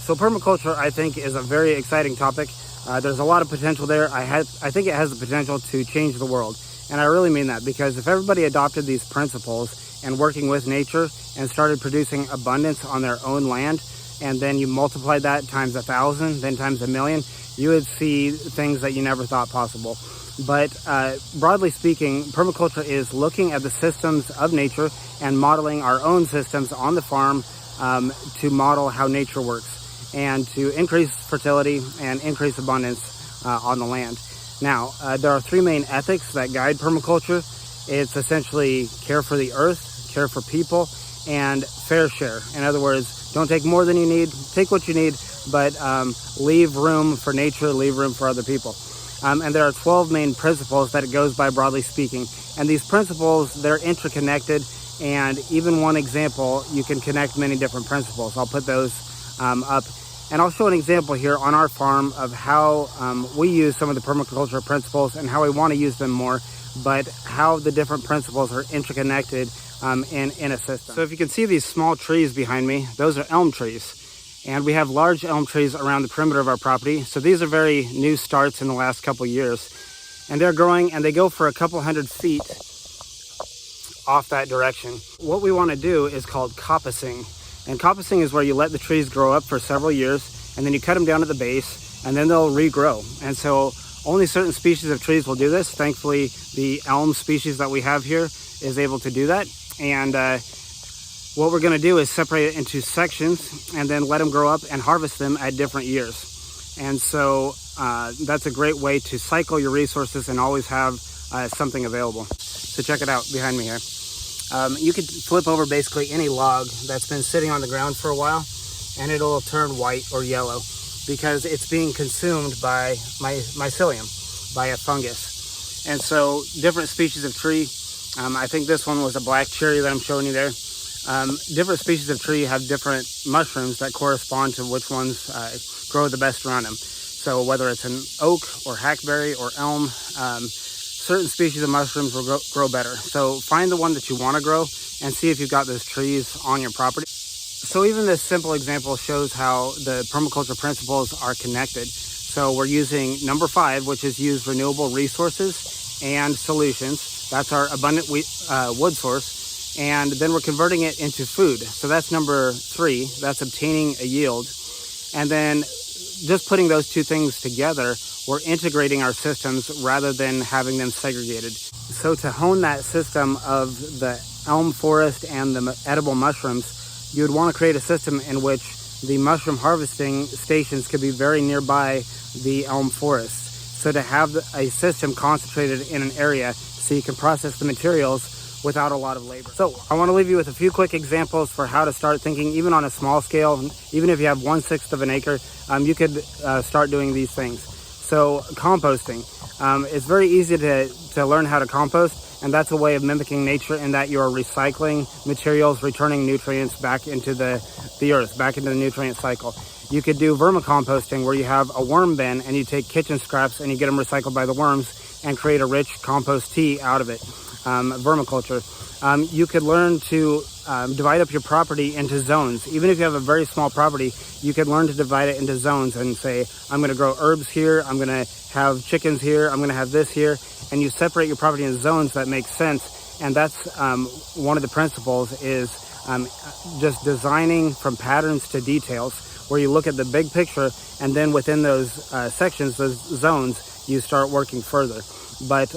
So permaculture, I think, is a very exciting topic. There's a lot of potential there. I think it has the potential to change the world. And I really mean that, because if everybody adopted these principles and working with nature and started producing abundance on their own land, and then you multiply that times 1,000, then times 1,000,000, you would see things that you never thought possible. But broadly speaking, permaculture is looking at the systems of nature and modeling our own systems on the farm to model how nature works and to increase fertility and increase abundance on the land. Now, there are three main ethics that guide permaculture. It's essentially care for the earth, care for people, and fair share. In other words, don't take more than you need, take what you need, but leave room for nature, leave room for other people. And there are 12 main principles that it goes by, broadly speaking. And these principles, they're interconnected. And even one example, you can connect many different principles. I'll put those up. And I'll show an example here on our farm of how we use some of the permaculture principles and how we want to use them more, but how the different principles are interconnected in a system. So if you can see these small trees behind me, those are elm trees. And we have large elm trees around the perimeter of our property. So these are very new starts in the last couple years. And they're growing, and they go for a couple 100 feet off that direction. What we want to do is called coppicing. And coppicing is where you let the trees grow up for several years, and then you cut them down at the base, and then they'll regrow. And so only certain species of trees will do this. Thankfully, the elm species that we have here is able to do that. And what we're going to do is separate it into sections and then let them grow up and harvest them at different years. And so that's a great way to cycle your resources and always have something available. So check it out behind me here. You could flip over basically any log that's been sitting on the ground for a while, and it'll turn white or yellow because it's being consumed by mycelium, by a fungus. And so different species of tree, I think this one was a black cherry that I'm showing you there. Different species of tree have different mushrooms that correspond to which ones grow the best around them. So whether it's an oak or hackberry or elm, certain species of mushrooms will grow better. So find the one that you want to grow and see if you've got those trees on your property. So even this simple example shows how the permaculture principles are connected. So we're using number 5, which is use renewable resources and solutions. That's our abundant wood source. And then we're converting it into food. So that's number 3, that's obtaining a yield. And then just putting those two things together, we're integrating our systems rather than having them segregated. So to hone that system of the elm forest and the edible mushrooms, you would want to create a system in which the mushroom harvesting stations could be very nearby the elm forest. So to have a system concentrated in an area so you can process the materials without a lot of labor. So I want to leave you with a few quick examples for how to start thinking, even on a small scale. Even if you have 1/6 of an acre, you could start doing these things. So composting, it's very easy to learn how to compost, and that's a way of mimicking nature in that you're recycling materials, returning nutrients back into the earth, back into the nutrient cycle. You could do vermicomposting, where you have a worm bin and you take kitchen scraps and you get them recycled by the worms and create a rich compost tea out of it. Vermiculture. You could learn to divide up your property into zones. Even if you have a very small property, you could learn to divide it into zones and say, I'm going to grow herbs here, I'm going to have chickens here, I'm going to have this here, and you separate your property in zones that make sense. And that's one of the principles is just designing from patterns to details, where you look at the big picture, and then within those sections, those zones, you start working further. But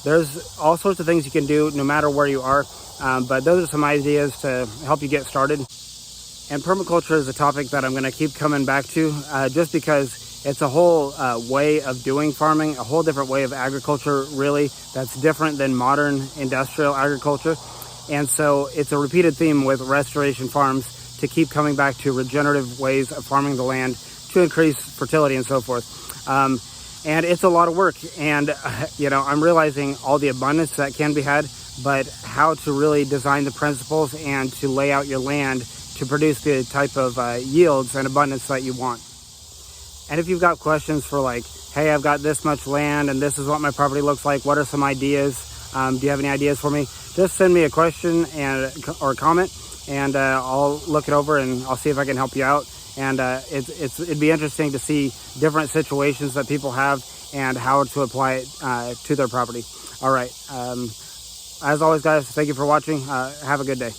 there's all sorts of things you can do no matter where you are, but those are some ideas to help you get started. And permaculture is a topic that I'm going to keep coming back to just because it's a whole way of doing farming, a whole different way of agriculture, really, that's different than modern industrial agriculture. And so it's a repeated theme with restoration farms to keep coming back to regenerative ways of farming the land to increase fertility and so forth. And it's a lot of work, and I'm realizing all the abundance that can be had, but how to really design the principles and to lay out your land to produce the type of yields and abundance that you want. And if you've got questions for like, hey, I've got this much land and this is what my property looks like, what are some ideas? Do you have any ideas for me? Just send me a question or a comment, and I'll look it over and I'll see if I can help you out. And it'd be interesting to see different situations that people have and how to apply it to their property. All right. As always, guys, thank you for watching. Have a good day.